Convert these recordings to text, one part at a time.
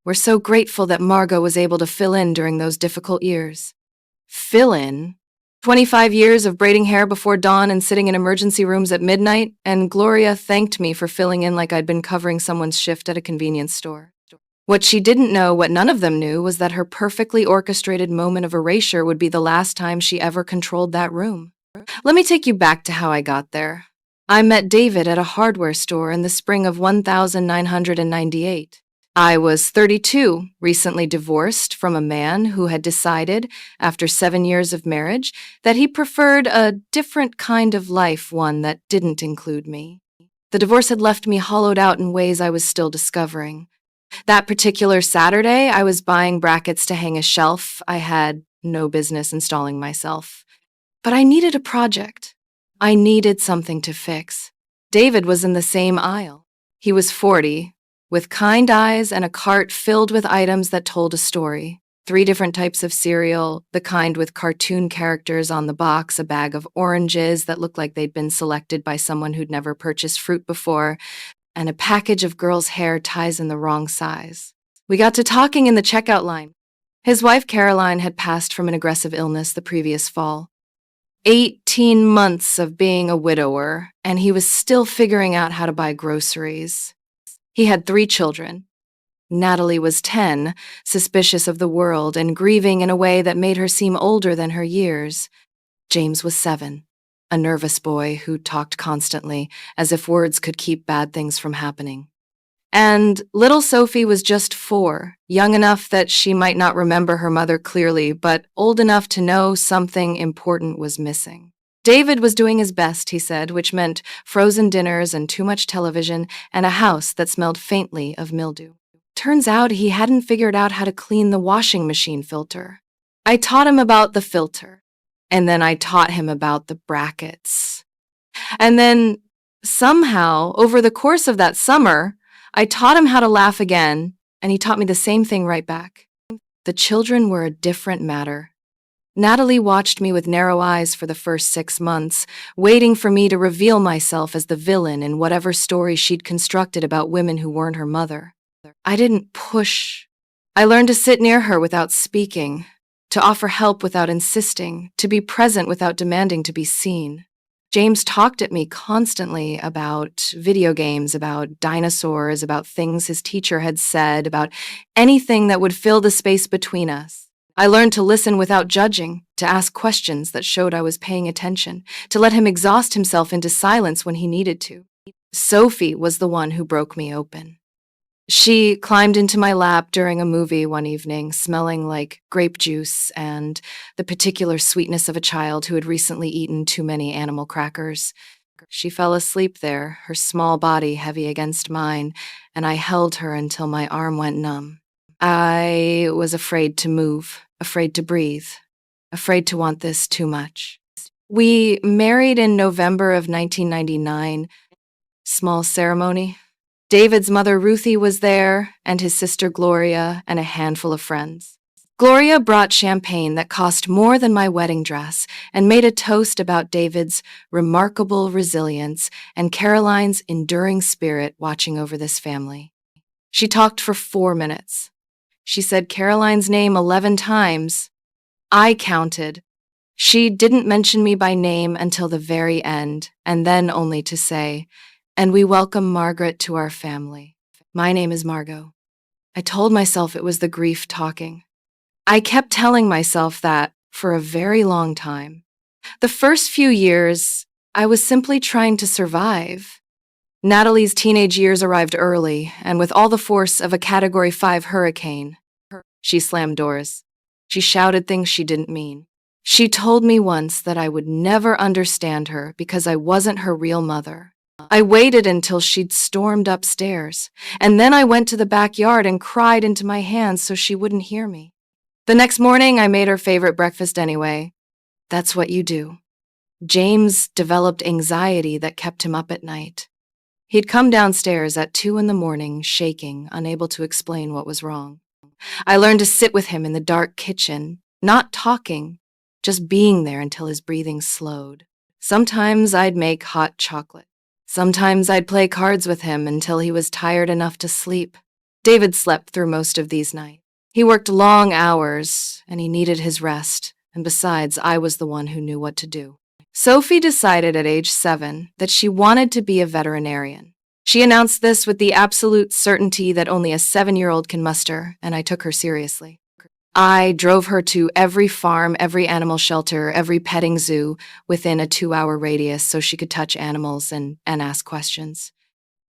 We're so grateful that Margot was able to fill in during those difficult years. Fill in? 25 years of braiding hair before dawn and sitting in emergency rooms at midnight, and Gloria thanked me for filling in like I'd been covering someone's shift at a convenience store. What she didn't know, what none of them knew, was that her perfectly orchestrated moment of erasure would be the last time she ever controlled that room. Let me take you back to how I got there. I met David at a hardware store in the spring of 1998. I was 32, recently divorced from a man who had decided, after 7 years of marriage, that he preferred a different kind of life, one that didn't include me. The divorce had left me hollowed out in ways I was still discovering. That particular Saturday, I was buying brackets to hang a shelf I had no business installing myself. But I needed a project. I needed something to fix. David was in the same aisle. He was 40, with kind eyes and a cart filled with items that told a story. 3 different types of cereal, the kind with cartoon characters on the box, a bag of oranges that looked like they'd been selected by someone who'd never purchased fruit before, and a package of girls' hair ties in the wrong size. We got to talking in the checkout line. His wife Caroline had passed from an aggressive illness the previous fall. 18 months of being a widower, and he was still figuring out how to buy groceries. He had 3 children. Natalie was 10, suspicious of the world and grieving in a way that made her seem older than her years. James was 7, a nervous boy who talked constantly, as if words could keep bad things from happening. And little Sophie was just 4, young enough that she might not remember her mother clearly, but old enough to know something important was missing. David was doing his best, he said, which meant frozen dinners and too much television and a house that smelled faintly of mildew. Turns out he hadn't figured out how to clean the washing machine filter. I taught him about the filter, and then I taught him about the brackets. And then, somehow, over the course of that summer, I taught him how to laugh again, and he taught me the same thing right back. The children were a different matter. Natalie watched me with narrow eyes for the first 6 months, waiting for me to reveal myself as the villain in whatever story she'd constructed about women who weren't her mother. I didn't push. I learned to sit near her without speaking, to offer help without insisting, to be present without demanding to be seen. James talked at me constantly about video games, about dinosaurs, about things his teacher had said, about anything that would fill the space between us. I learned to listen without judging, to ask questions that showed I was paying attention, to let him exhaust himself into silence when he needed to. Sophie was the one who broke me open. She climbed into my lap during a movie one evening, smelling like grape juice and the particular sweetness of a child who had recently eaten too many animal crackers. She fell asleep there, her small body heavy against mine, and I held her until my arm went numb. I was afraid to move, afraid to breathe, afraid to want this too much. We married in November of 1999. Small ceremony. David's mother Ruthie was there, and his sister Gloria, and a handful of friends. Gloria brought champagne that cost more than my wedding dress and made a toast about David's remarkable resilience and Caroline's enduring spirit watching over this family. She talked for 4 minutes. She said Caroline's name 11 times. I counted. She didn't mention me by name until the very end, and then only to say, "And we welcome Margaret to our family. My name is Margot." I told myself it was the grief talking. I kept telling myself that for a very long time. The first few years, I was simply trying to survive. Natalie's teenage years arrived early, and with all the force of a Category 5 hurricane. She slammed doors. She shouted things she didn't mean. She told me once that I would never understand her because I wasn't her real mother. I waited until she'd stormed upstairs, and then I went to the backyard and cried into my hands so she wouldn't hear me. The next morning, I made her favorite breakfast anyway. That's what you do. James developed anxiety that kept him up at night. He'd come downstairs at 2 a.m, shaking, unable to explain what was wrong. I learned to sit with him in the dark kitchen, not talking, just being there until his breathing slowed. Sometimes I'd make hot chocolate. Sometimes I'd play cards with him until he was tired enough to sleep. David slept through most of these nights. He worked long hours, and he needed his rest, and besides, I was the one who knew what to do. Sophie decided at age 7 that she wanted to be a veterinarian. She announced this with the absolute certainty that only a 7-year-old can muster, and I took her seriously. I drove her to every farm, every animal shelter, every petting zoo within a 2-hour radius so she could touch animals and ask questions.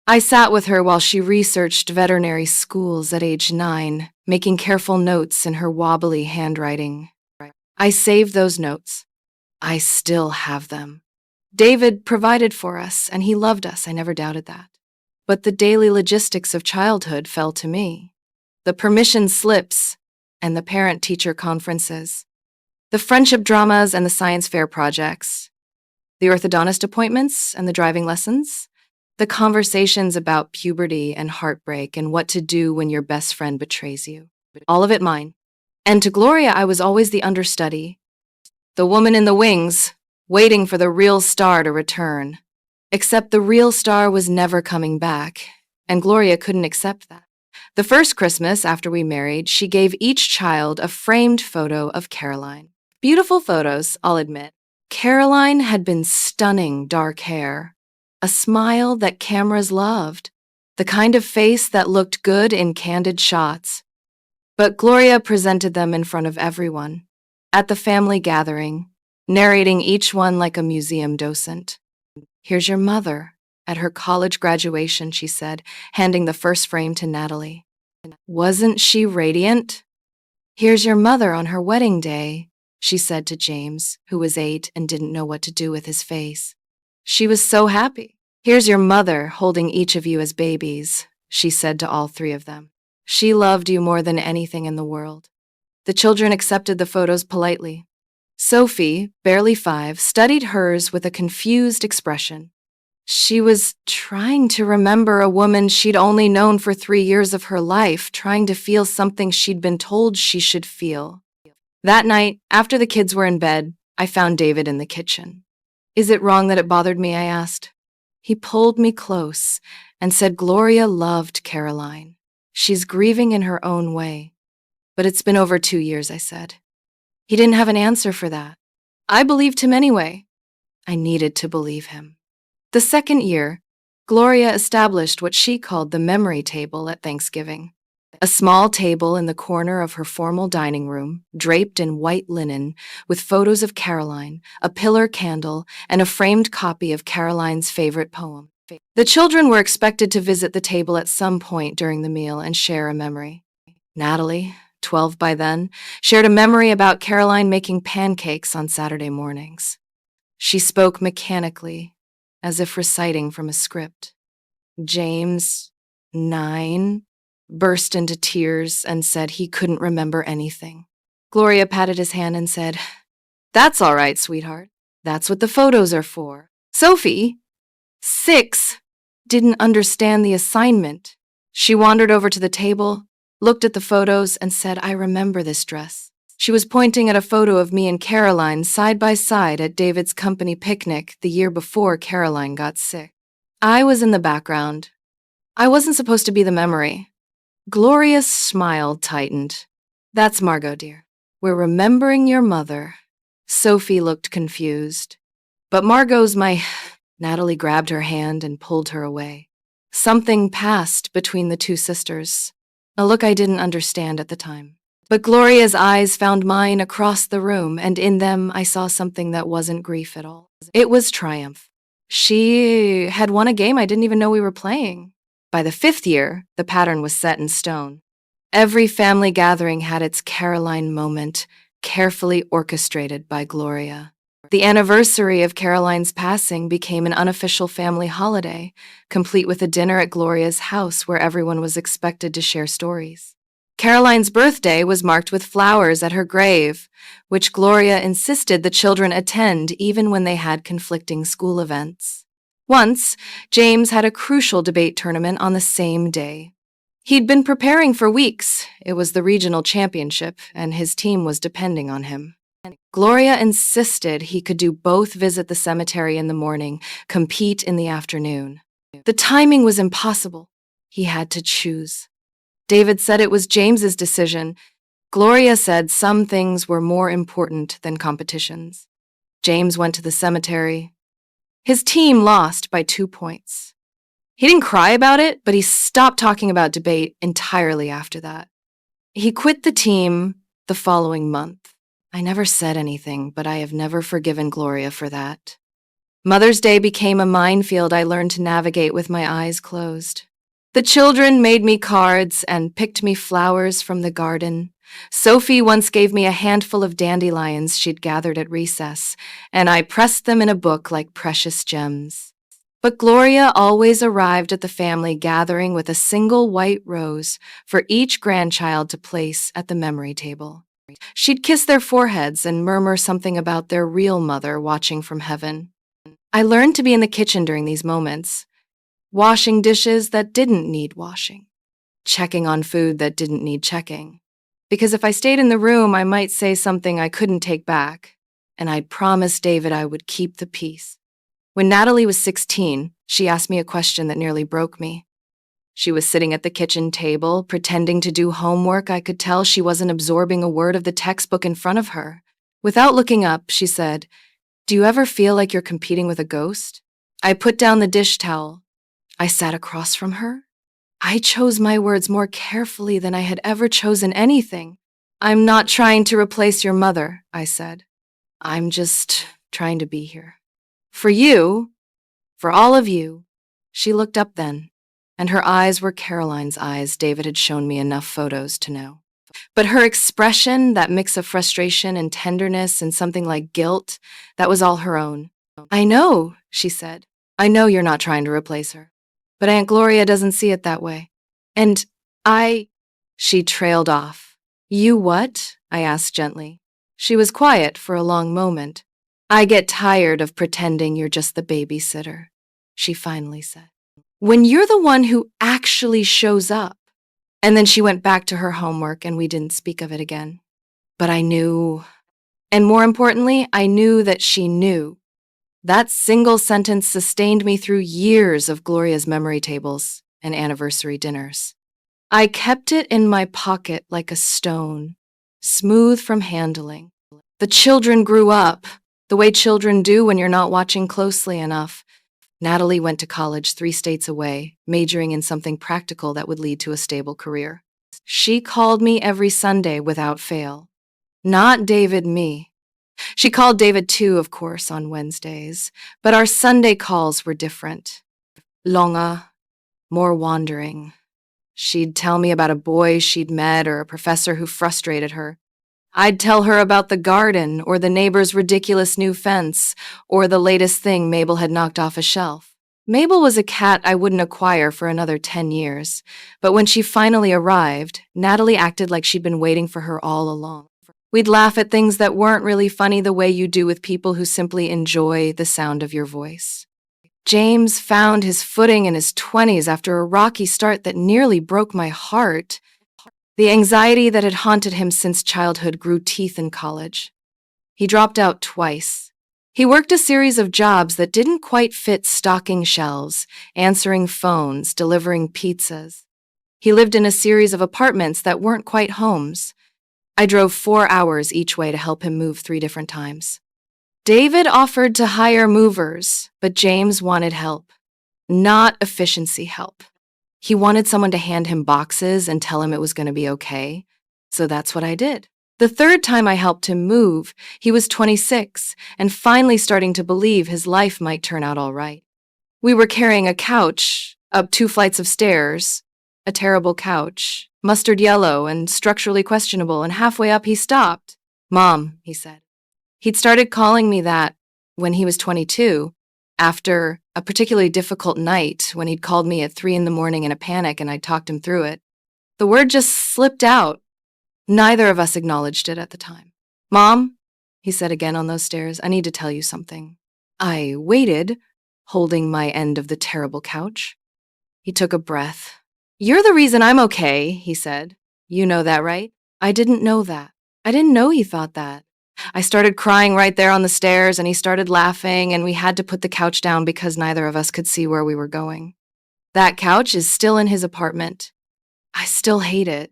I sat with her while she researched veterinary schools at age 9, making careful notes in her wobbly handwriting. I saved those notes. I still have them. David provided for us, and he loved us, I never doubted that. But the daily logistics of childhood fell to me. The permission slips and the parent-teacher conferences, the friendship dramas and the science fair projects, the orthodontist appointments and the driving lessons, the conversations about puberty and heartbreak and what to do when your best friend betrays you. All of it mine. And to Gloria, I was always the understudy, the woman in the wings, waiting for the real star to return. Except the real star was never coming back, and Gloria couldn't accept that. The first Christmas after we married, she gave each child a framed photo of Caroline. Beautiful photos, I'll admit. Caroline had been stunning dark hair, a smile that cameras loved, the kind of face that looked good in candid shots. But Gloria presented them in front of everyone, at the family gathering, narrating each one like a museum docent. "Here's your mother," at her college graduation, she said, handing the first frame to Natalie. "Wasn't she radiant?" "Here's your mother on her wedding day," she said to James, who was 8 and didn't know what to do with his face. "She was so happy." "Here's your mother holding each of you as babies," she said to all 3 of them. "She loved you more than anything in the world." The children accepted the photos politely. Sophie, barely 5, studied hers with a confused expression. She was trying to remember a woman she'd only known for 3 years of her life, trying to feel something she'd been told she should feel. That night, after the kids were in bed, I found David in the kitchen. "Is it wrong that it bothered me?" I asked. He pulled me close and said Gloria loved Caroline. "She's grieving in her own way." "But it's been over 2 years," I said. He didn't have an answer for that. I believed him anyway. I needed to believe him. The second year, Gloria established what she called the memory table at Thanksgiving. A small table in the corner of her formal dining room, draped in white linen, with photos of Caroline, a pillar candle, and a framed copy of Caroline's favorite poem. The children were expected to visit the table at some point during the meal and share a memory. Natalie, 12 by then, shared a memory about Caroline making pancakes on Saturday mornings. She spoke mechanically, as if reciting from a script. James, 9, burst into tears and said he couldn't remember anything. Gloria patted his hand and said, "That's all right, sweetheart. That's what the photos are for." Sophie, 6, didn't understand the assignment. She wandered over to the table, looked at the photos, and said, "I remember this dress." She was pointing at a photo of me and Caroline side by side at David's company picnic the year before Caroline got sick. I was in the background. I wasn't supposed to be the memory. Gloria's smile tightened. "That's Margot, dear. We're remembering your mother." Sophie looked confused. "But Margot's my—" Natalie grabbed her hand and pulled her away. Something passed between the 2 sisters, a look I didn't understand at the time. But Gloria's eyes found mine across the room, and in them I saw something that wasn't grief at all. It was triumph. She had won a game I didn't even know we were playing. By the 5th year, the pattern was set in stone. Every family gathering had its Caroline moment, carefully orchestrated by Gloria. The anniversary of Caroline's passing became an unofficial family holiday, complete with a dinner at Gloria's house where everyone was expected to share stories. Caroline's birthday was marked with flowers at her grave, which Gloria insisted the children attend even when they had conflicting school events. Once, James had a crucial debate tournament on the same day. He'd been preparing for weeks. It was the regional championship, and his team was depending on him. Gloria insisted he could do both: visit the cemetery in the morning, compete in the afternoon. The timing was impossible. He had to choose. David said it was James's decision. Gloria said some things were more important than competitions. James went to the cemetery. His team lost by 2 points. He didn't cry about it, but he stopped talking about debate entirely after that. He quit the team the following month. I never said anything, but I have never forgiven Gloria for that. Mother's Day became a minefield I learned to navigate with my eyes closed. The children made me cards and picked me flowers from the garden. Sophie once gave me a handful of dandelions she'd gathered at recess, and I pressed them in a book like precious gems. But Gloria always arrived at the family gathering with a single white rose for each grandchild to place at the memory table. She'd kiss their foreheads and murmur something about their real mother watching from heaven. I learned to be in the kitchen during these moments, washing dishes that didn't need washing, checking on food that didn't need checking. Because if I stayed in the room, I might say something I couldn't take back, and I'd promised David I would keep the peace. When Natalie was 16, she asked me a question that nearly broke me. She was sitting at the kitchen table, pretending to do homework. I could tell she wasn't absorbing a word of the textbook in front of her. Without looking up, she said, "Do you ever feel like you're competing with a ghost?" I put down the dish towel. I sat across from her. I chose my words more carefully than I had ever chosen anything. "I'm not trying to replace your mother," I said. "I'm just trying to be here. For you, for all of you." She looked up then, and her eyes were Caroline's eyes. David had shown me enough photos to know. But her expression, that mix of frustration and tenderness and something like guilt, that was all her own. "I know," she said. "I know you're not trying to replace her. But Aunt Gloria doesn't see it that way. And She trailed off. "You what?" I asked gently. She was quiet for a long moment. "I get tired of pretending you're just the babysitter," she finally said. "When you're the one who actually shows up." And then she went back to her homework and we didn't speak of it again. But I knew, and more importantly, I knew that she knew. That single sentence sustained me through years of Gloria's memory tables and anniversary dinners. I kept it in my pocket like a stone, smooth from handling. The children grew up, the way children do when you're not watching closely enough. Natalie went to college 3 states away, majoring in something practical that would lead to a stable career. She called me every Sunday without fail. Not David, me. She called David too, of course, on Wednesdays, but our Sunday calls were different. Longer, more wandering. She'd tell me about a boy she'd met or a professor who frustrated her. I'd tell her about the garden or the neighbor's ridiculous new fence or the latest thing Mabel had knocked off a shelf. Mabel was a cat I wouldn't acquire for another 10 years, but when she finally arrived, Natalie acted like she'd been waiting for her all along. We'd laugh at things that weren't really funny the way you do with people who simply enjoy the sound of your voice. James found his footing in his 20s after a rocky start that nearly broke my heart. The anxiety that had haunted him since childhood grew teeth in college. He dropped out twice. He worked a series of jobs that didn't quite fit stocking shelves, answering phones, delivering pizzas. He lived in a series of apartments that weren't quite homes. I drove 4 hours each way to help him move 3 different times. David offered to hire movers, but James wanted help, not efficiency help. He wanted someone to hand him boxes and tell him it was going to be okay, so that's what I did. The 3rd time I helped him move, he was 26 and finally starting to believe his life might turn out all right. We were carrying a couch up 2 flights of stairs, a terrible couch, mustard yellow and structurally questionable, and halfway up he stopped. "Mom," he said. He'd started calling me that when he was 22, after a particularly difficult night when he'd called me at 3 in the morning in a panic and I'd talked him through it. The word just slipped out. Neither of us acknowledged it at the time. "Mom," he said again on those stairs, "I need to tell you something." I waited, holding my end of the terrible couch. He took a breath. "You're the reason I'm okay," he said. "You know that, right?" I didn't know that. I didn't know he thought that. I started crying right there on the stairs, and he started laughing, and we had to put the couch down because neither of us could see where we were going. That couch is still in his apartment. I still hate it,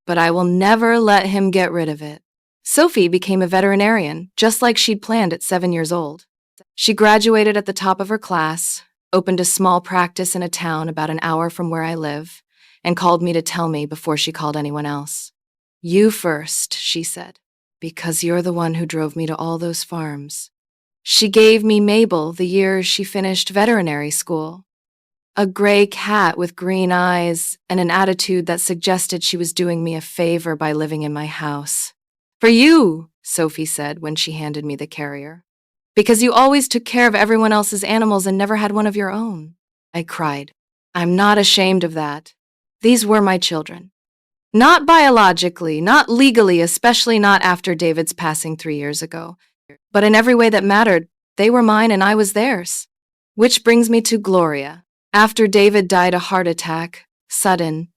but I will never let him get rid of it. Sophie became a veterinarian, just like she'd planned at 7 years old. She graduated at the top of her class, opened a small practice in a town about an hour from where I live, and called me to tell me before she called anyone else. You first, she said, because you're the one who drove me to all those farms. She gave me Mabel the year she finished veterinary school. A gray cat with green eyes and an attitude that suggested she was doing me a favor by living in my house. For you, Sophie said when she handed me the carrier. Because you always took care of everyone else's animals and never had one of your own. I cried. I'm not ashamed of that. These were my children. Not biologically, not legally, especially not after David's passing 3 years ago. But in every way that mattered, they were mine and I was theirs. Which brings me to Gloria. After David died a heart attack, sudden,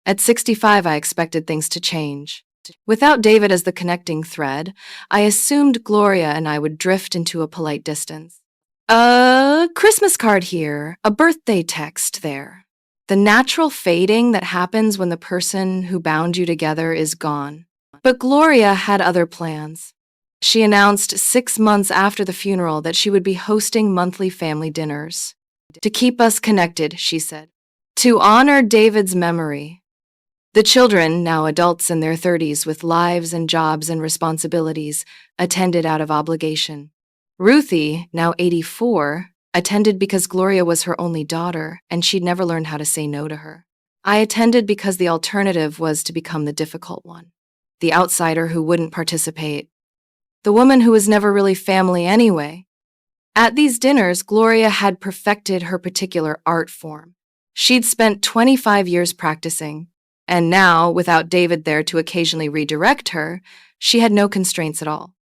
at 65 I expected things to change. Without David as the connecting thread, I assumed Gloria and I would drift into a polite distance. A Christmas card here, a birthday text there. The natural fading that happens when the person who bound you together is gone. But Gloria had other plans. She announced 6 months after the funeral that she would be hosting monthly family dinners. To keep us connected, she said. To honor David's memory. The children, now adults in their 30s with lives and jobs and responsibilities, attended out of obligation. Ruthie, now 84, attended because Gloria was her only daughter and she'd never learned how to say no to her. I attended because the alternative was to become the difficult one, the outsider who wouldn't participate, the woman who was never really family anyway. At these dinners, Gloria had perfected her particular art form. She'd spent 25 years practicing, and now, without David there to occasionally redirect her, she had no constraints at all.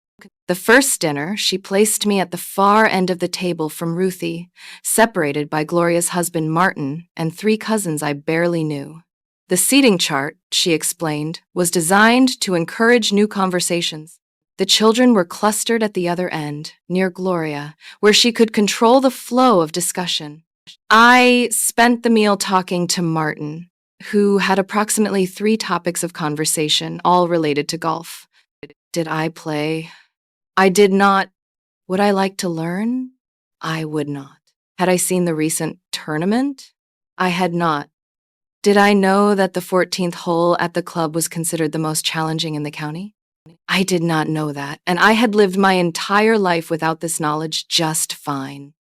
The first dinner, she placed me at the far end of the table from Ruthie, separated by Gloria's husband Martin and 3 cousins I barely knew. The seating chart, she explained, was designed to encourage new conversations. The children were clustered at the other end, near Gloria, where she could control the flow of discussion. I spent the meal talking to Martin, who had approximately 3 topics of conversation, all related to golf. Did I play? I did not. Would I like to learn? I would not. Had I seen the recent tournament? I had not. Did I know that the 14th hole at the club was considered the most challenging in the county? I did not know that, and I had lived my entire life without this knowledge just fine.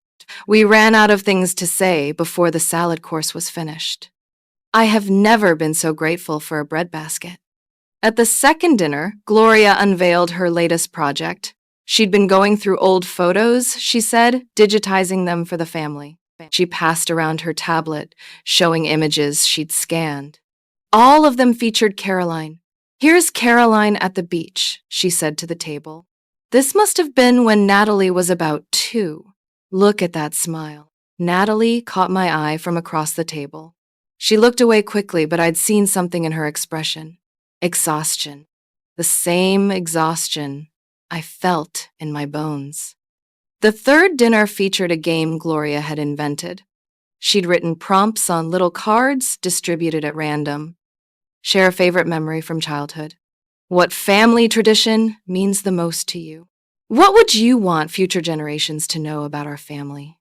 We ran out of things to say before the salad course was finished. I have never been so grateful for a breadbasket. At the second dinner, Gloria unveiled her latest project. She'd been going through old photos, she said, digitizing them for the family. She passed around her tablet, showing images she'd scanned. All of them featured Caroline. Here's Caroline at the beach, she said to the table. This must have been when Natalie was about 2. Look at that smile. Natalie caught my eye from across the table. She looked away quickly, but I'd seen something in her expression. Exhaustion. The same exhaustion I felt in my bones. The third dinner featured a game Gloria had invented. She'd written prompts on little cards distributed at random. Share a favorite memory from childhood. What family tradition means the most to you? What would you want future generations to know about our family?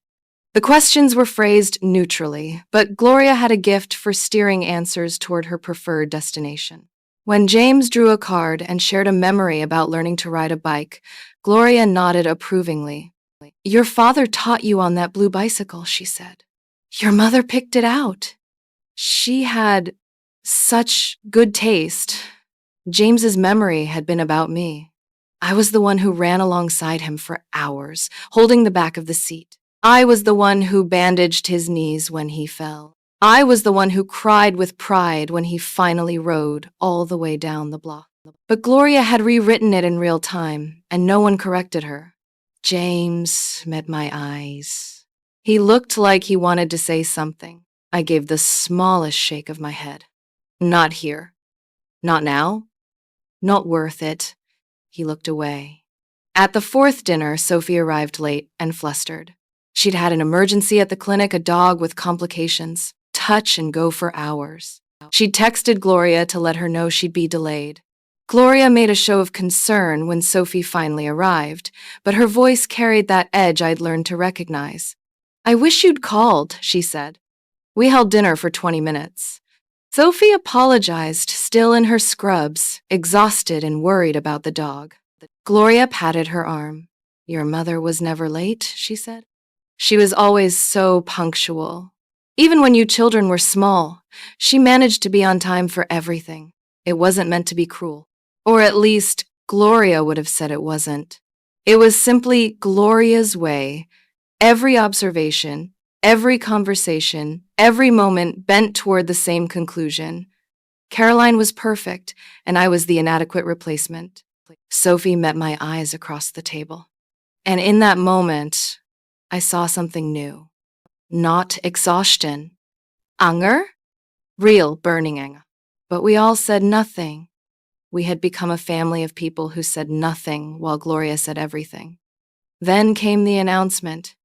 The questions were phrased neutrally, but Gloria had a gift for steering answers toward her preferred destination. When James drew a card and shared a memory about learning to ride a bike, Gloria nodded approvingly. Your father taught you on that blue bicycle, she said. Your mother picked it out. She had such good taste. James's memory had been about me. I was the one who ran alongside him for hours, holding the back of the seat. I was the one who bandaged his knees when he fell. I was the one who cried with pride when he finally rode all the way down the block. But Gloria had rewritten it in real time, and no one corrected her. James met my eyes. He looked like he wanted to say something. I gave the smallest shake of my head. Not here. Not now. Not worth it. He looked away. At the 4th dinner, Sophie arrived late and flustered. She'd had an emergency at the clinic, a dog with complications, touch and go for hours. She texted Gloria to let her know she'd be delayed. Gloria made a show of concern when Sophie finally arrived, but her voice carried that edge I'd learned to recognize. "I wish you'd called," she said. We held dinner for 20 minutes. Sophie apologized, still in her scrubs, exhausted and worried about the dog. Gloria patted her arm. "Your mother was never late," she said. "She was always so punctual. Even when you children were small, she managed to be on time for everything. It wasn't meant to be cruel. Or at least, Gloria would have said it wasn't. It was simply Gloria's way. Every observation, every conversation, every moment bent toward the same conclusion. Caroline was perfect, and I was the inadequate replacement." Sophie met my eyes across the table. And in that moment, I saw something new. Not exhaustion. Anger? Real burning anger. But we all said nothing. We had become a family of people who said nothing while Gloria said everything. Then came the announcement.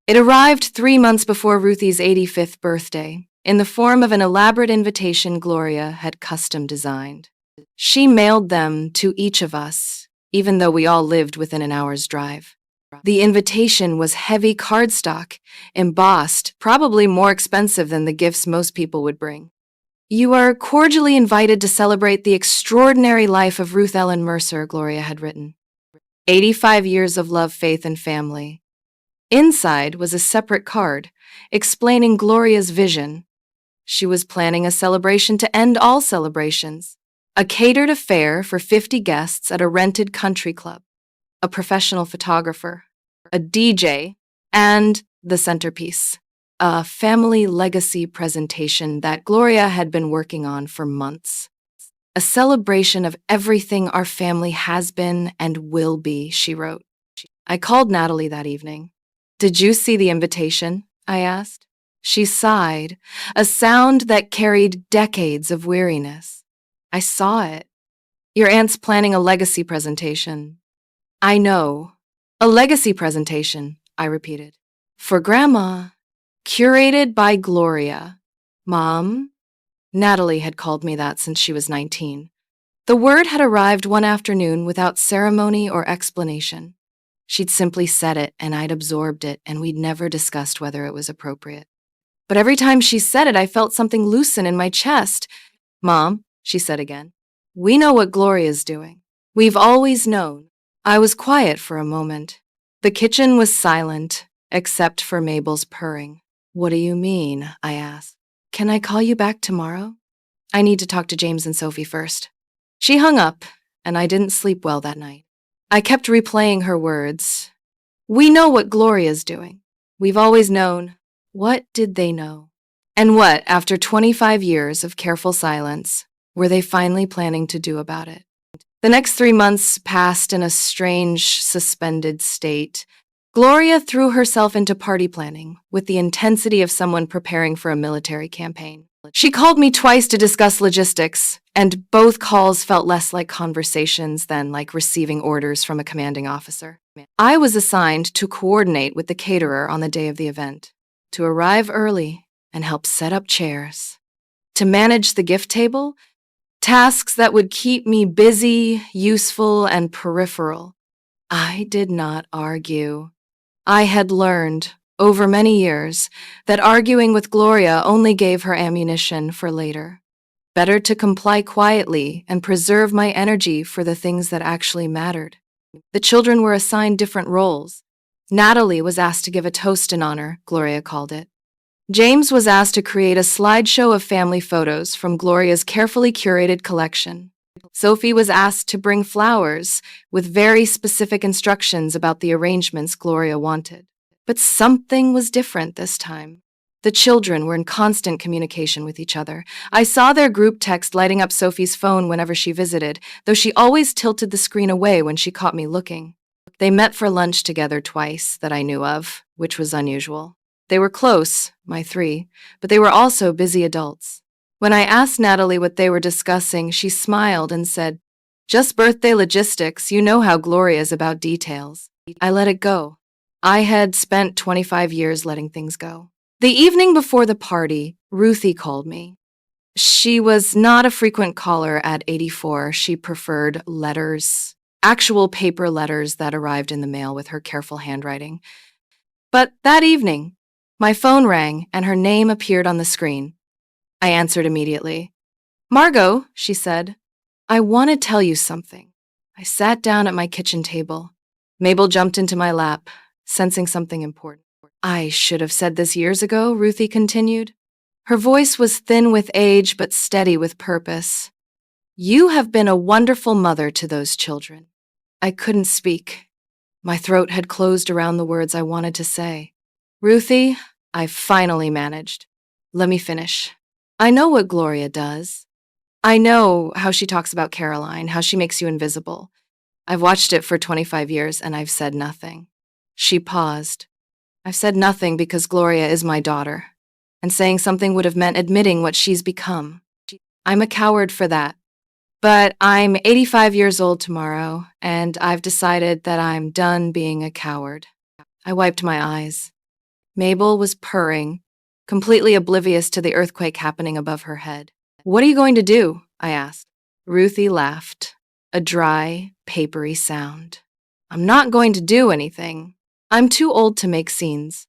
It arrived 3 months before Ruthie's 85th birthday, in the form of an elaborate invitation Gloria had custom designed. She mailed them to each of us, even though we all lived within an hour's drive. The invitation was heavy cardstock, embossed, probably more expensive than the gifts most people would bring. "You are cordially invited to celebrate the extraordinary life of Ruth Ellen Mercer," Gloria had written. 85 years of love, faith, and family. Inside was a separate card explaining Gloria's vision. She was planning a celebration to end all celebrations. A catered affair for 50 guests at a rented country club. A professional photographer, a DJ, and the centerpiece, a family legacy presentation that Gloria had been working on for months. A celebration of everything our family has been and will be, she wrote. I called Natalie that evening. "Did you see the invitation?" I asked. She sighed, a sound that carried decades of weariness. "I saw it. Your aunt's planning a legacy presentation." "I know. A legacy presentation," I repeated. "For Grandma. Curated by Gloria." "Mom?" Natalie had called me that since she was 19. The word had arrived one afternoon without ceremony or explanation. She'd simply said it, and I'd absorbed it, and we'd never discussed whether it was appropriate. But every time she said it, I felt something loosen in my chest. "Mom," she said again, "we know what Gloria's doing. We've always known." I was quiet for a moment. The kitchen was silent, except for Mabel's purring. "What do you mean?" I asked. "Can I call you back tomorrow? I need to talk to James and Sophie first." She hung up, and I didn't sleep well that night. I kept replaying her words. "We know what Gloria's doing. We've always known." What did they know? And what, after 25 years of careful silence, were they finally planning to do about it? The next 3 months passed in a strange, suspended state. Gloria threw herself into party planning with the intensity of someone preparing for a military campaign. She called me twice to discuss logistics, and both calls felt less like conversations than like receiving orders from a commanding officer. I was assigned to coordinate with the caterer on the day of the event, to arrive early and help set up chairs, to manage the gift table, tasks that would keep me busy, useful, and peripheral. I did not argue. I had learned, over many years, that arguing with Gloria only gave her ammunition for later. Better to comply quietly and preserve my energy for the things that actually mattered. The children were assigned different roles. Natalie was asked to give a toast in honor, Gloria called it. James was asked to create a slideshow of family photos from Gloria's carefully curated collection. Sophie was asked to bring flowers with very specific instructions about the arrangements Gloria wanted. But something was different this time. The children were in constant communication with each other. I saw their group text lighting up Sophie's phone whenever she visited, though she always tilted the screen away when she caught me looking. They met for lunch together twice that I knew of, which was unusual. They were close, my three, but they were also busy adults. When I asked Natalie what they were discussing, she smiled and said, "Just birthday logistics, you know how Gloria's about details." I let it go. I had spent 25 years letting things go. The evening before the party, Ruthie called me. She was not a frequent caller at 84. She preferred letters, actual paper letters that arrived in the mail with her careful handwriting. But that evening, my phone rang and her name appeared on the screen. I answered immediately. "Margot," she said, "I want to tell you something." I sat down at my kitchen table. Mabel jumped into my lap, sensing something important. "I should have said this years ago," Ruthie continued. Her voice was thin with age but steady with purpose. "You have been a wonderful mother to those children." I couldn't speak. My throat had closed around the words I wanted to say. "Ruthie," I finally managed. "Let me finish. I know what Gloria does. I know how she talks about Caroline, how she makes you invisible. I've watched it for 25 years and I've said nothing." She paused. "I've said nothing because Gloria is my daughter, and saying something would have meant admitting what she's become. I'm a coward for that. But I'm 85 years old tomorrow, and I've decided that I'm done being a coward." I wiped my eyes. Mabel was purring, completely oblivious to the earthquake happening above her head. "What are you going to do?" I asked. Ruthie laughed, a dry, papery sound. "I'm not going to do anything. I'm too old to make scenes.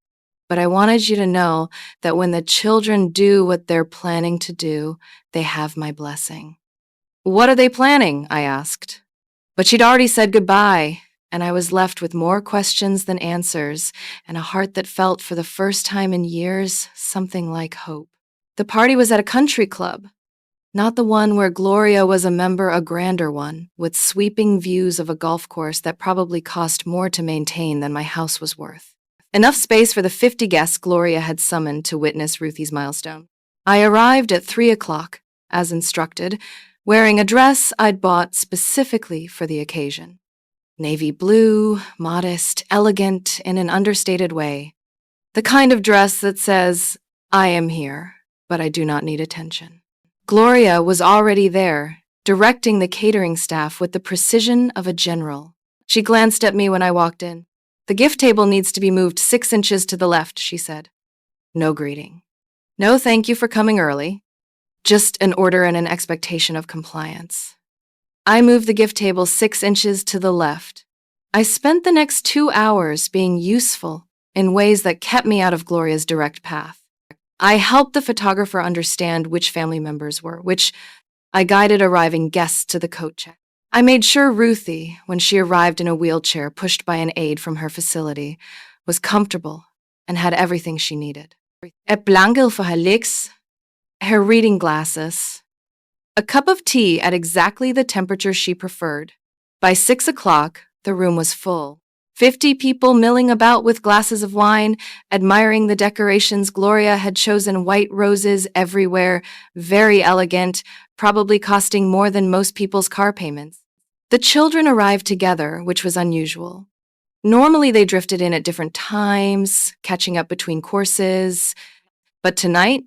But I wanted you to know that when the children do what they're planning to do, they have my blessing." "What are they planning?" I asked. But she'd already said goodbye, and I was left with more questions than answers, and a heart that felt for the first time in years something like hope. The party was at a country club. Not the one where Gloria was a member, a grander one, with sweeping views of a golf course that probably cost more to maintain than my house was worth. Enough space for the 50 guests Gloria had summoned to witness Ruthie's milestone. I arrived at 3 o'clock, as instructed, wearing a dress I'd bought specifically for the occasion. Navy blue, modest, elegant in an understated way. The kind of dress that says, "I am here, but I do not need attention." Gloria was already there, directing the catering staff with the precision of a general. She glanced at me when I walked in. "The gift table needs to be moved 6 inches to the left," she said. No greeting. No thank you for coming early. Just an order and an expectation of compliance. I moved the gift table 6 inches to the left. I spent the next 2 hours being useful in ways that kept me out of Gloria's direct path. I helped the photographer understand which family members were, which I guided arriving guests to the coat check. I made sure Ruthie, when she arrived in a wheelchair pushed by an aide from her facility, was comfortable and had everything she needed. Et blankel for her legs, her reading glasses, a cup of tea at exactly the temperature she preferred. By 6 o'clock, the room was full. 50 people milling about with glasses of wine, admiring the decorations. Gloria had chosen white roses everywhere, very elegant, probably costing more than most people's car payments. The children arrived together, which was unusual. Normally they drifted in at different times, catching up between courses, but tonight,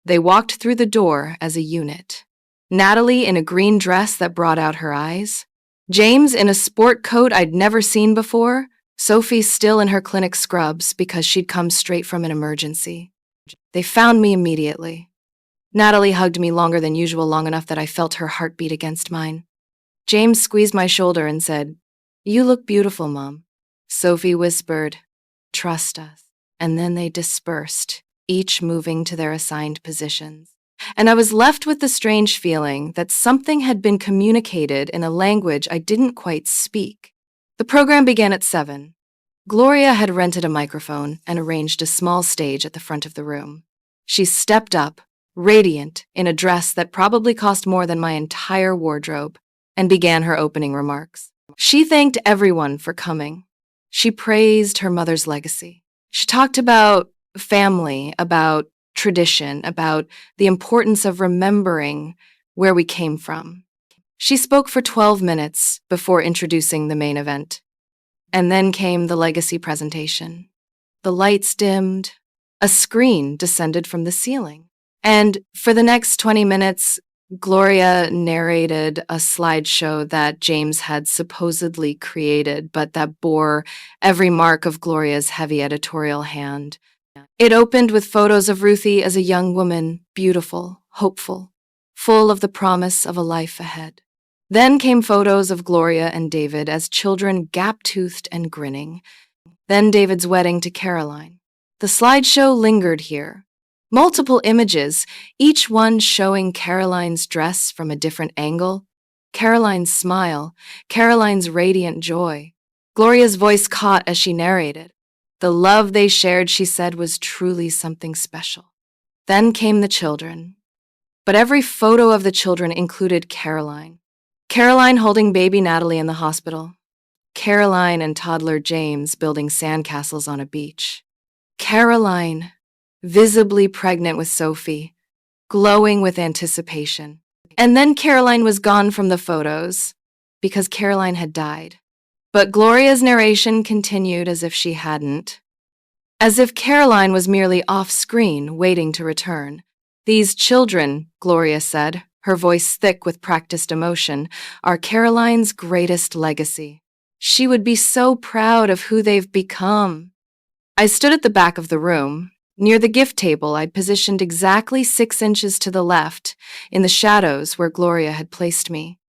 they walked through the door as a unit. Natalie in a green dress that brought out her eyes, James in a sport coat I'd never seen before, Sophie still in her clinic scrubs because she'd come straight from an emergency. They found me immediately. Natalie hugged me longer than usual, long enough that I felt her heartbeat against mine. James squeezed my shoulder and said, "You look beautiful, Mom." Sophie whispered, "Trust us." And then they dispersed, each moving to their assigned positions. And I was left with the strange feeling that something had been communicated in a language I didn't quite speak. The program began at 7. Gloria had rented a microphone and arranged a small stage at the front of the room. She stepped up, radiant, in a dress that probably cost more than my entire wardrobe, and began her opening remarks. She thanked everyone for coming. She praised her mother's legacy. She talked about family, about tradition, about the importance of remembering where we came from. She spoke for 12 minutes before introducing the main event. And then came the legacy presentation. The lights dimmed. A screen descended from the ceiling. And for the next 20 minutes, Gloria narrated a slideshow that James had supposedly created, but that bore every mark of Gloria's heavy editorial hand. It opened with photos of Ruthie as a young woman, beautiful, hopeful, full of the promise of a life ahead. Then came photos of Gloria and David as children gap-toothed and grinning. Then David's wedding to Caroline. The slideshow lingered here. Multiple images, each one showing Caroline's dress from a different angle, Caroline's smile, Caroline's radiant joy. Gloria's voice caught as she narrated. The love they shared, she said, was truly something special. Then came the children. But every photo of the children included Caroline. Caroline holding baby Natalie in the hospital. Caroline and toddler James building sandcastles on a beach. Caroline, visibly pregnant with Sophie, glowing with anticipation. And then Caroline was gone from the photos because Caroline had died. But Gloria's narration continued as if she hadn't. As if Caroline was merely off-screen, waiting to return. These children, Gloria said, her voice thick with practiced emotion, are Caroline's greatest legacy. She would be so proud of who they've become. I stood at the back of the room. Near the gift table, I'd positioned exactly 6 inches to the left, in the shadows where Gloria had placed me.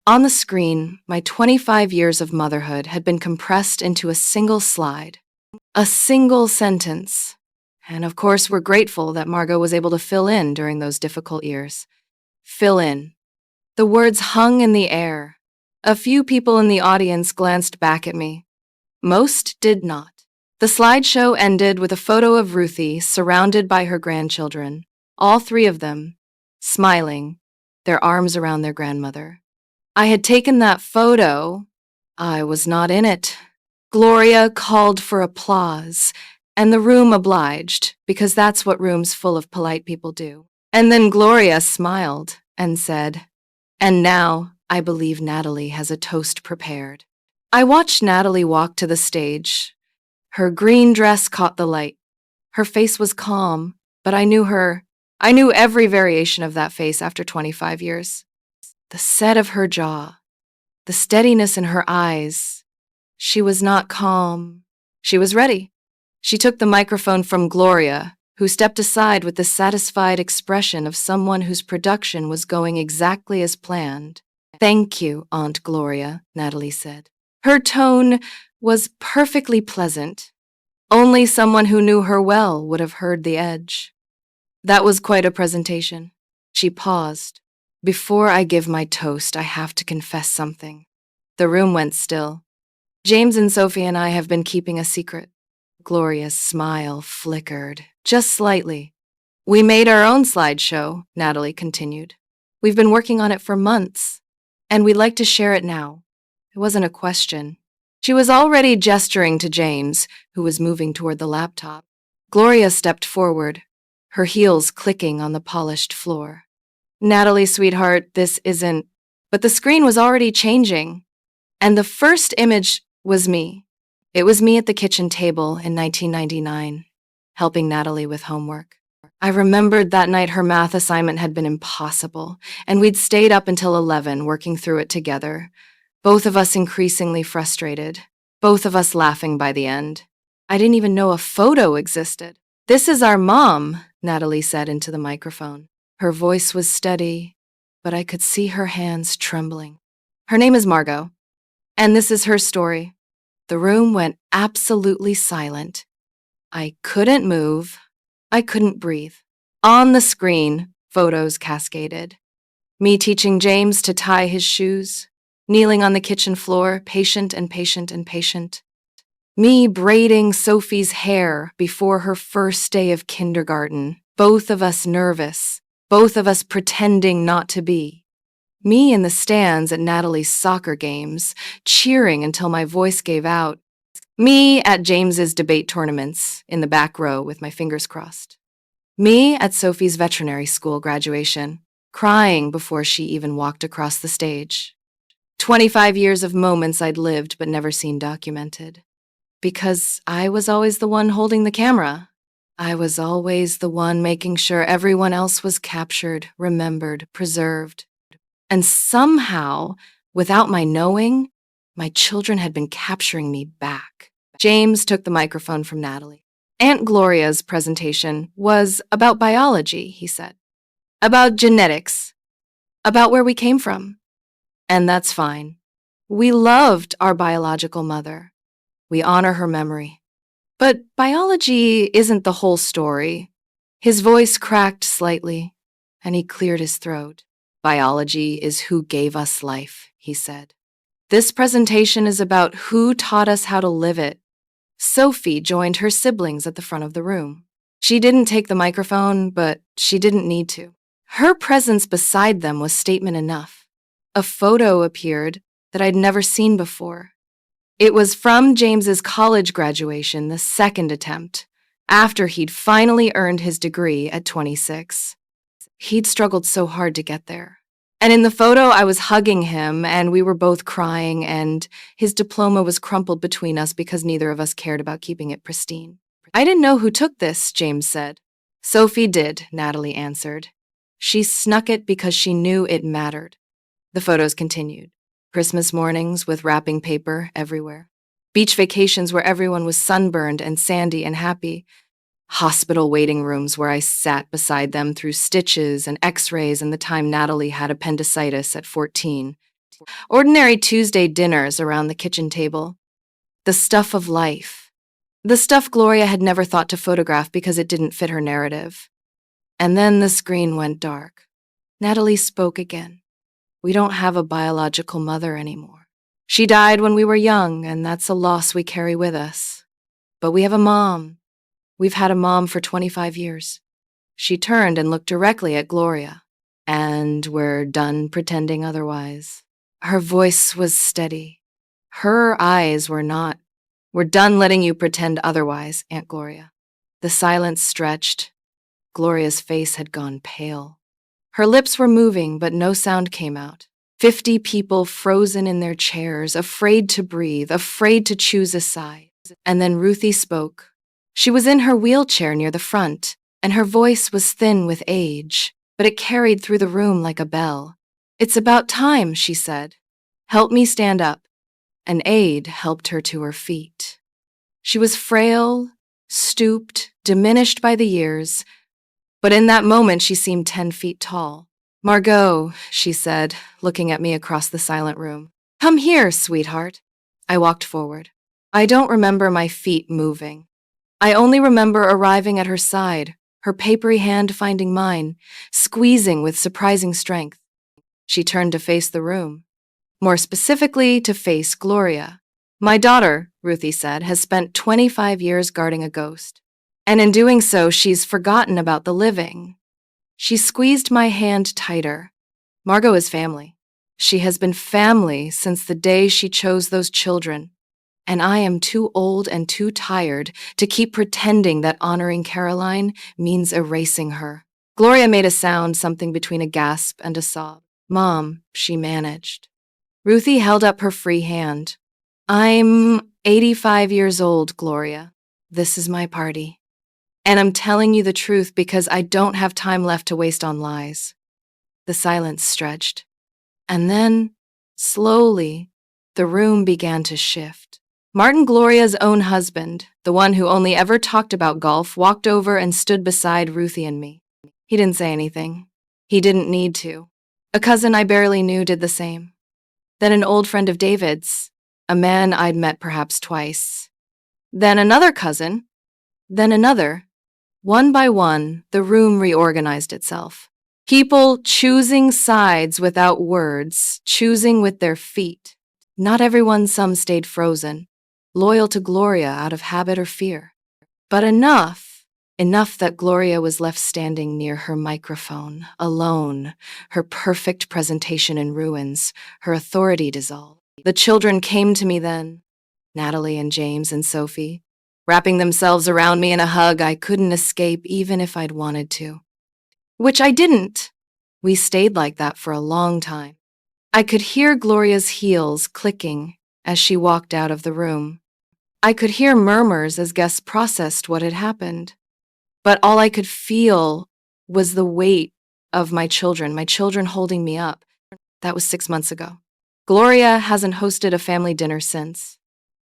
On the screen, my 25 years of motherhood had been compressed into a single slide. A single sentence. And of course, we're grateful that Margot was able to fill in during those difficult years. Fill in. The words hung in the air. A few people in the audience glanced back at me. Most did not. The slideshow ended with a photo of Ruthie surrounded by her grandchildren, all 3 of them, smiling, their arms around their grandmother. I had taken that photo. I was not in it. Gloria called for applause, and the room obliged, because that's what rooms full of polite people do. And then Gloria smiled and said, "And now, I believe Natalie has a toast prepared." I watched Natalie walk to the stage. Her green dress caught the light. Her face was calm, but I knew her. I knew every variation of that face after 25 years. The set of her jaw, the steadiness in her eyes. She was not calm. She was ready. She took the microphone from Gloria, who stepped aside with the satisfied expression of someone whose production was going exactly as planned. "Thank you, Aunt Gloria," Natalie said. Her tone was perfectly pleasant. Only someone who knew her well would have heard the edge. That was quite a presentation. She paused. "Before I give my toast, I have to confess something." The room went still. "James and Sophie and I have been keeping a secret." Gloria's smile flickered, just slightly. "We made our own slideshow," Natalie continued. "We've been working on it for months, and we'd like to share it now." It wasn't a question. She was already gesturing to James, who was moving toward the laptop. Gloria stepped forward, her heels clicking on the polished floor. "Natalie, sweetheart, this isn't..." But the screen was already changing, and the first image was me. It was me at the kitchen table in 1999, helping Natalie with homework. I remembered that night her math assignment had been impossible, and we'd stayed up until 11 working through it together. Both of us increasingly frustrated, both of us laughing by the end. I didn't even know a photo existed. "This is our mom," Natalie said into the microphone. Her voice was steady, but I could see her hands trembling. "Her name is Margot, and this is her story." The room went absolutely silent. I couldn't move. I couldn't breathe. On the screen, photos cascaded. Me teaching James to tie his shoes, kneeling on the kitchen floor, patient and patient and patient. Me braiding Sophie's hair before her first day of kindergarten, both of us nervous, both of us pretending not to be. Me in the stands at Natalie's soccer games, cheering until my voice gave out. Me at James's debate tournaments, in the back row with my fingers crossed. Me at Sophie's veterinary school graduation, crying before she even walked across the stage. 25 years of moments I'd lived but never seen documented. Because I was always the one holding the camera. I was always the one making sure everyone else was captured, remembered, preserved. And somehow, without my knowing, my children had been capturing me back. James took the microphone from Natalie. "Aunt Gloria's presentation was about biology," he said. "About genetics. about where we came from. And that's fine. We loved our biological mother. We honor her memory. But biology isn't the whole story. His voice cracked slightly, and he cleared his throat. Biology is who gave us life, he said. This presentation is about who taught us how to live it. Sophie joined her siblings at the front of the room. She didn't take the microphone, but she didn't need to. Her presence beside them was statement enough. A photo appeared that I'd never seen before. It was from James's college graduation, the second attempt, after he'd finally earned his degree at 26. He'd struggled so hard to get there. And in the photo, I was hugging him, and we were both crying, and his diploma was crumpled between us because neither of us cared about keeping it pristine. I didn't know who took this, James said. Sophie did, Natalie answered. She snuck it because she knew it mattered. The photos continued. Christmas mornings with wrapping paper everywhere. Beach vacations where everyone was sunburned and sandy and happy. Hospital waiting rooms where I sat beside them through stitches and x-rays and the time Natalie had appendicitis at 14. Ordinary Tuesday dinners around the kitchen table. The stuff of life. The stuff Gloria had never thought to photograph because it didn't fit her narrative. And then the screen went dark. Natalie spoke again. We don't have a biological mother anymore. She died when we were young, and that's a loss we carry with us. But we have a mom. We've had a mom for 25 years. She turned and looked directly at Gloria. And we're done pretending otherwise. Her voice was steady. Her eyes were not. We're done letting you pretend otherwise, Aunt Gloria. The silence stretched. Gloria's face had gone pale. Her lips were moving, but no sound came out. 50 people frozen in their chairs, afraid to breathe, afraid to choose a side. And then Ruthie spoke. She was in her wheelchair near the front, and her voice was thin with age, but it carried through the room like a bell. It's about time, she said. Help me stand up. An aide helped her to her feet. She was frail, stooped, diminished by the years, but in that moment she seemed 10 feet tall. Margot, she said, looking at me across the silent room. Come here, sweetheart. I walked forward. I don't remember my feet moving. I only remember arriving at her side, her papery hand finding mine, squeezing with surprising strength. She turned to face the room. More specifically, to face Gloria. My daughter, Ruthie said, has spent 25 years guarding a ghost. And in doing so, she's forgotten about the living. She squeezed my hand tighter. Margot is family. She has been family since the day she chose those children. And I am too old and too tired to keep pretending that honoring Caroline means erasing her. Gloria made a sound, something between a gasp and a sob. Mom, she managed. Ruthie held up her free hand. I'm 85 years old, Gloria. This is my party. And I'm telling you the truth because I don't have time left to waste on lies. The silence stretched. And then, slowly, the room began to shift. Martin Gloria's own husband, the one who only ever talked about golf, walked over and stood beside Ruthie and me. He didn't say anything. He didn't need to. A cousin I barely knew did the same. Then an old friend of David's, a man I'd met perhaps twice. Then another cousin. Then another. One by one, the room reorganized itself. People choosing sides without words, choosing with their feet. Not everyone, some stayed frozen, loyal to Gloria out of habit or fear. But enough that Gloria was left standing near her microphone, alone, her perfect presentation in ruins, her authority dissolved. The children came to me then, Natalie and James and Sophie, wrapping themselves around me in a hug I couldn't escape even if I'd wanted to. Which I didn't. We stayed like that for a long time. I could hear Gloria's heels clicking as she walked out of the room. I could hear murmurs as guests processed what had happened. But all I could feel was the weight of my children holding me up. That was 6 months ago. Gloria hasn't hosted a family dinner since.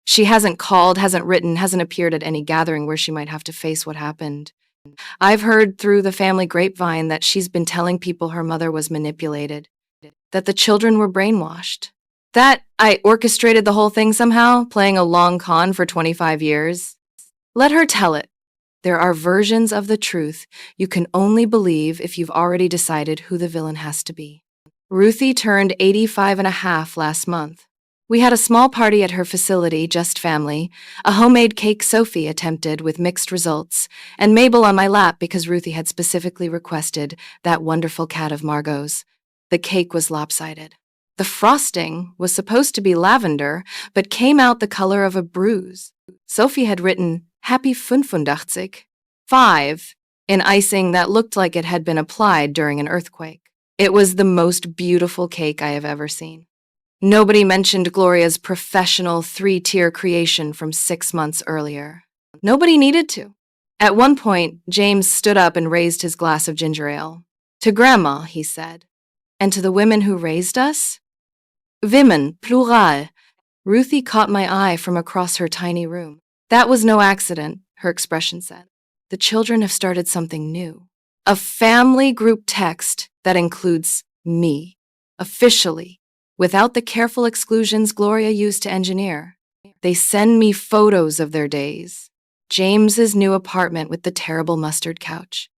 She hasn't called, hasn't written, hasn't appeared at any gathering where she might have to face what happened. I've heard through the family grapevine that she's been telling people her mother was manipulated. that the children were brainwashed, that I orchestrated the whole thing somehow, playing a long con for 25 years. Let her tell it. There are versions of the truth you can only believe if you've already decided who the villain has to be. Ruthie turned 85 and a half last month. We had a small party at her facility, just family, a homemade cake Sophie attempted with mixed results, and Mabel on my lap because Ruthie had specifically requested that wonderful cat of Margot's. The cake was lopsided. The frosting was supposed to be lavender, but came out the color of a bruise. Sophie had written Happy 85, 5, in icing that looked like it had been applied during an earthquake. It was the most beautiful cake I have ever seen. Nobody mentioned Gloria's professional 3-tier creation from 6 months earlier. Nobody needed to. At one point, James stood up and raised his glass of ginger ale. To Grandma, he said. And to the women who raised us? Women, plural. Ruthie caught my eye from across her tiny room. That was no accident, her expression said. The children have started something new. A family group text that includes me, officially, without the careful exclusions Gloria used to engineer. They send me photos of their days. James's new apartment with the terrible mustard couch.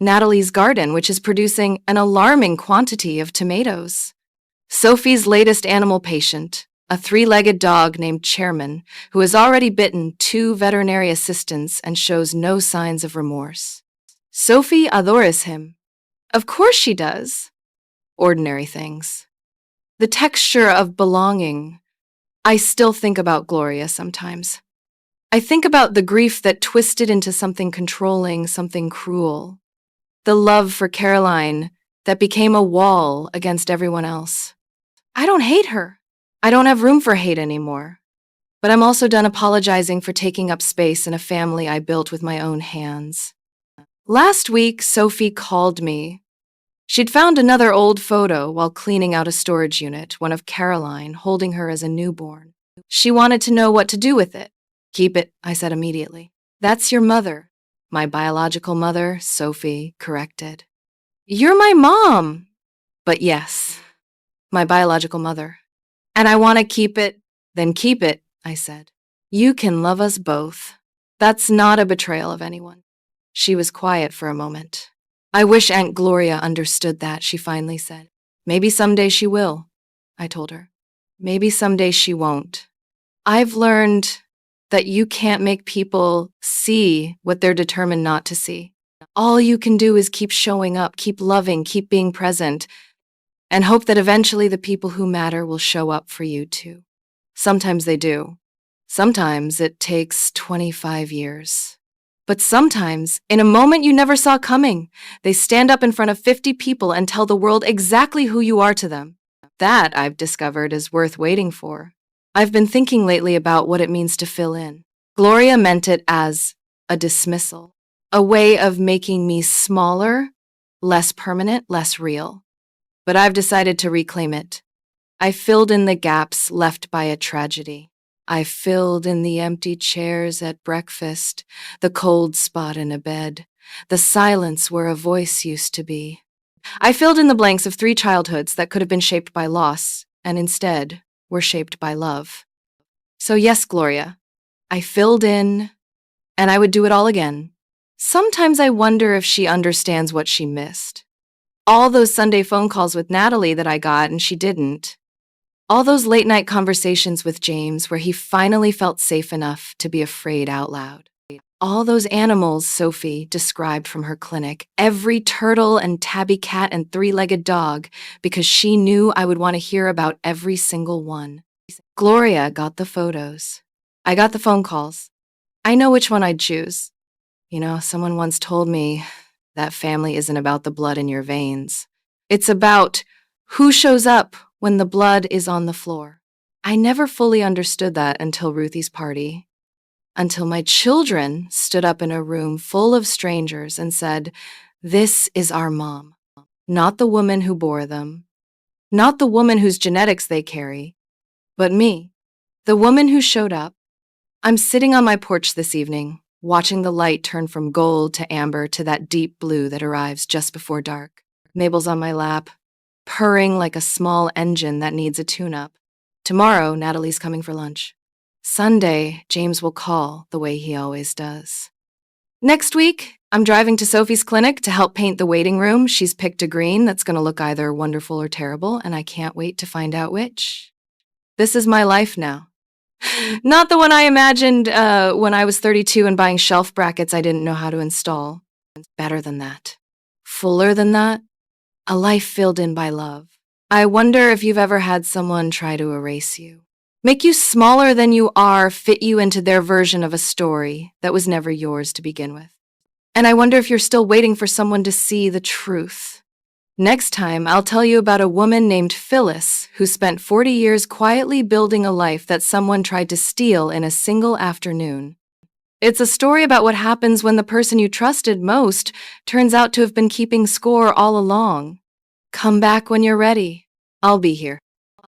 Natalie's garden, which is producing an alarming quantity of tomatoes. Sophie's latest animal patient, a 3-legged dog named Chairman, who has already bitten 2 veterinary assistants and shows no signs of remorse. Sophie adores him. Of course she does. Ordinary things. The texture of belonging. I still think about Gloria sometimes. I think about the grief that twisted into something controlling, something cruel. The love for Caroline that became a wall against everyone else. I don't hate her. I don't have room for hate anymore. But I'm also done apologizing for taking up space in a family I built with my own hands. Last week, Sophie called me. She'd found another old photo while cleaning out a storage unit, one of Caroline holding her as a newborn. She wanted to know what to do with it. Keep it, I said immediately. That's your mother. My biological mother, Sophie, corrected. You're my mom. But yes, my biological mother. And I want to keep it. Then keep it, I said. You can love us both. That's not a betrayal of anyone. She was quiet for a moment. I wish Aunt Gloria understood that, she finally said. Maybe someday she will, I told her. Maybe someday she won't. I've learned that you can't make people see what they're determined not to see. All you can do is keep showing up, keep loving, keep being present, and hope that eventually the people who matter will show up for you too. Sometimes they do. Sometimes it takes 25 years. But sometimes, in a moment you never saw coming, they stand up in front of 50 people and tell the world exactly who you are to them. That, I've discovered, is worth waiting for. I've been thinking lately about what it means to fill in. Gloria meant it as a dismissal, a way of making me smaller, less permanent, less real. But I've decided to reclaim it. I filled in the gaps left by a tragedy. I filled in the empty chairs at breakfast, the cold spot in a bed, the silence where a voice used to be. I filled in the blanks of 3 childhoods that could have been shaped by loss, and instead were shaped by love. So yes, Gloria, I filled in, and I would do it all again. Sometimes I wonder if she understands what she missed. All those Sunday phone calls with Natalie that I got and she didn't. All those late-night conversations with James where he finally felt safe enough to be afraid out loud. All those animals Sophie described from her clinic, every turtle and tabby cat and 3-legged dog, because she knew I would want to hear about every single one. Gloria got the photos. I got the phone calls. I know which one I'd choose. You know, someone once told me that family isn't about the blood in your veins. It's about who shows up when the blood is on the floor. I never fully understood that until Ruthie's party. Until my children stood up in a room full of strangers and said, "This is our mom." Not the woman who bore them. Not the woman whose genetics they carry. But me. The woman who showed up. I'm sitting on my porch this evening, watching the light turn from gold to amber to that deep blue that arrives just before dark. Mabel's on my lap. purring like a small engine that needs a tune-up. Tomorrow, Natalie's coming for lunch. Sunday, James will call the way he always does. Next week, I'm driving to Sophie's clinic to help paint the waiting room. She's picked a green that's going to look either wonderful or terrible, and I can't wait to find out which. This is my life now. Not the one I imagined when I was 32 and buying shelf brackets I didn't know how to install. Better than that. Fuller than that. A life filled in by love. I wonder if you've ever had someone try to erase you. Make you smaller than you are, fit you into their version of a story that was never yours to begin with. And I wonder if you're still waiting for someone to see the truth. Next time, I'll tell you about a woman named Phyllis who spent 40 years quietly building a life that someone tried to steal in a single afternoon. It's a story about what happens when the person you trusted most turns out to have been keeping score all along. Come back when you're ready. I'll be here.